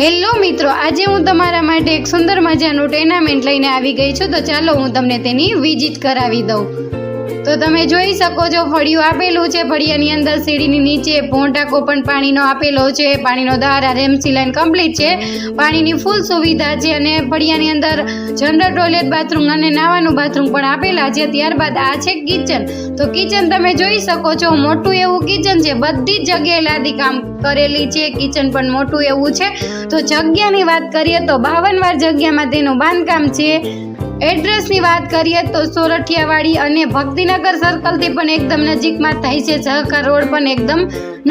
Hello મિત્રો, આજે હું તમારા માટે એક સુંદર મજાનું ટેનામેન્ટ લઈને આવી ગઈ છું. તો ચાલો હું તમને તેની વિઝિટ કરાવી દઉં. તો તમે જોઈ શકો છો ફળિયું આપેલું છે. ફળિયાની અંદર સીડીની નીચે ભોંટાકો પણ પાણીનો આપેલો છે. પાણીનો ધાર રેમસી લાઈન કમ્પ્લીટ છે. પાણીની ફૂલ સુવિધા છે અને ફળિયાની અંદર જનરલ ટોયલેટ બાથરૂમ અને નાવાનું બાથરૂમ પણ આપેલા છે. ત્યારબાદ આ છે કિચન. તો કિચન તમે જોઈ શકો છો, મોટું એવું કિચન છે. બધી જ જગ્યાએ લાદી કામ કરેલી છે. કિચન પણ મોટું એવું છે. તો જગ્યાની વાત કરીએ તો 52 વાર જગ્યામાં તેનું બાંધકામ છે. એડ્રેસની વાત કરીએ તો સોરઠિયાવાડી અને ભક્તિનગર સર્કલથી પણ એકદમ નજીકમાં થાય છે. સહકાર રોડ પણ એકદમ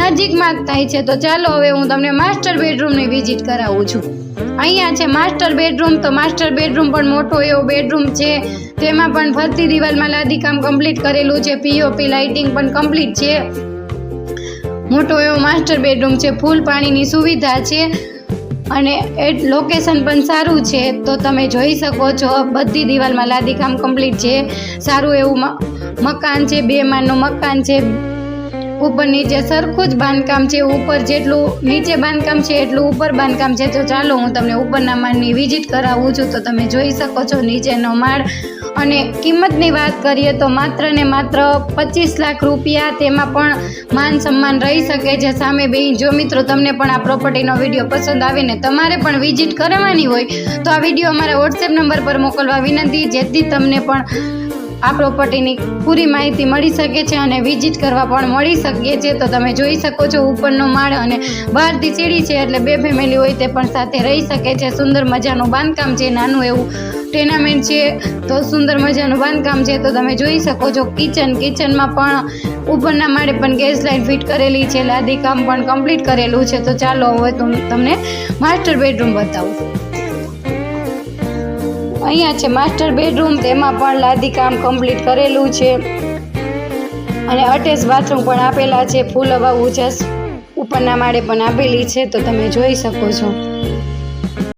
નજીકમાં થાય છે. તો ચાલો હવે હું તમને માસ્ટર બેડરૂમની વિઝિટ કરાવું છું. અહીંયા છે માસ્ટર બેડરૂમ. તો માસ્ટર બેડરૂમ પણ મોટો એવો બેડરૂમ છે. તેમાં પણ ફરતી દિવાલમાં લાદીકામ કમ્પ્લીટ કરેલું છે. પીઓપી લાઇટિંગ પણ કમ્પ્લીટ છે. મોટો એવો માસ્ટર બેડરૂમ છે. ફૂલ પાણીની સુવિધા છે અને લોકેશન પણ સારું છે. તો તમે જોઈ શકો છો બધી દિવાલમાં લાદીકામ કમ્પ્લીટ છે. સારું એવું મકાન છે. 2 માળનું મકાન છે. ઉપર નીચે સરખું જ બાંધકામ છે. ઉપર જેટલું નીચે બાંધકામ છે એટલું ઉપર બાંધકામ છે. તો ચાલો હું તમને ઉપરના માળની વિઝિટ કરાવું છું. તો તમે જોઈ શકો છો નીચેનો માળ. અને કિંમતની વાત કરીએ તો માત્ર ને માત્ર 25 લાખ રૂપિયા. તેમાં પણ માન સન્માન રહી શકે છે સામે બેન. જો મિત્રો તમને પણ આ પ્રોપર્ટીનો વિડીયો પસંદ આવે ને તમારે પણ વિઝિટ કરવાની હોય તો આ વિડીયો અમારા વોટ્સએપ નંબર પર મોકલવા વિનંતી, જેથી તમને પણ આ પ્રોપર્ટીની પૂરી માહિતી મળી શકે છે અને વિઝિટ કરવા પણ મળી શકે છે. તો તમે જોઈ શકો છો ઉપરનો માળ અને બહારથી સીડી છે, એટલે 2 ફેમિલી હોય તે પણ સાથે રહી શકે છે. સુંદર મજાનું બાંધકામ છે. નાનું એવું ટેનામેન્ટ છે. તો સુંદર મજાનું બાંધકામ છે. તો તમે જોઈ શકો છો કિચનમાં પણ ઉપરના માળે પણ ગેસ લાઇન ફિટ કરેલી છે. લાદીકામ પણ કમ્પ્લીટ કરેલું છે. તો ચાલો હવે તમને માસ્ટર બેડરૂમ બતાવું. અહીંયા છે માસ્ટર બેડરૂમ. તેમાં પણ લાદીકામ કમ્પ્લીટ કરેલું છે અને અટેચ બાથરૂમ પણ આપેલા છે. ફૂલ હવા ઉજાસ ઉપરના માળે પણ આપેલી છે. તો તમે જોઈ શકો છો.